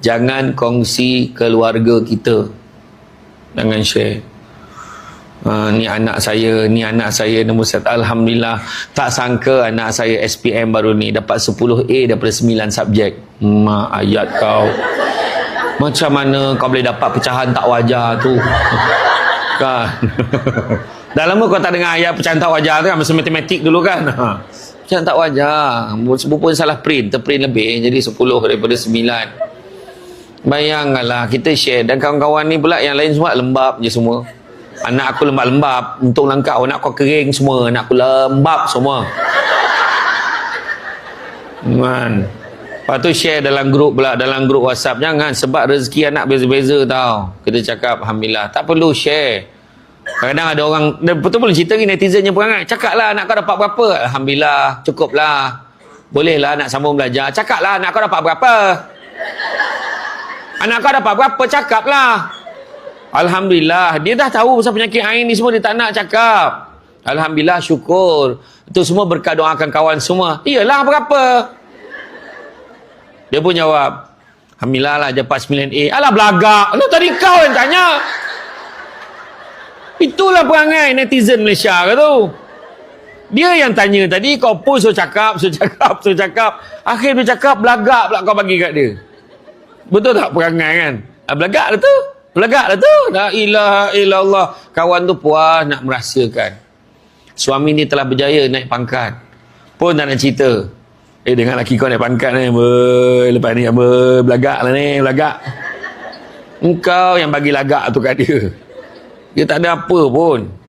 Jangan kongsi keluarga kita. Jangan share. Ni anak saya nombor 1. Alhamdulillah, tak sangka anak saya SPM baru ni dapat 10A daripada 9 subjek. Ayat kau. Macam mana kau boleh dapat pecahan tak wajar tu? Kan? Dah lama kau tak dengar ayat pecahan tak wajar tu kan, masa matematik dulu kan. Pecahan tak wajar. Pun salah print, terprint lebih jadi 10 daripada 9. Bayangkanlah kita share, dan kawan-kawan ni pula yang lain semua lembab je semua. Anak aku lembab-lembab, untunglah kau, anak kau kering semua, anak aku lembab semua. Man. Lepas tu share dalam grup pula, dalam grup WhatsApp. Jangan, sebab rezeki anak beza-beza tau. Kita cakap Alhamdulillah, tak perlu share. Kadang-kadang ada orang, betul pun cerita ni, netizennya perangai. Cakap lah anak kau dapat berapa? Alhamdulillah, cukup lah. Boleh lah nak sambung belajar. Cakap lah anak kau dapat berapa? Anak kau dapat berapa? Cakap lah. Alhamdulillah, dia dah tahu pasal penyakit ain ni semua, dia tak nak cakap. Alhamdulillah, syukur. Itu semua berkat doakan kawan semua. Iyalah, berapa? Dia pun jawab, Alhamdulillah lah dapat 9A. Alah, belagak. Lu tadi kau yang tanya. Itulah perangai netizen Malaysia ke tu. Dia yang tanya tadi, kau pun suruh cakap. Akhir dia cakap, belagak pula kau bagi kat dia. Betul tak perangai kan? Belagak lah tu. La ilaha illallah. Kawan tu puas nak merahsiakan suami ni telah berjaya naik pangkat. Pun tak nak cerita. Dengan lelaki kau naik pangkat ni. Lepas ni belagak lah ni. Belagak. Engkau yang bagi lagak tu kat dia. Dia tak ada apa pun.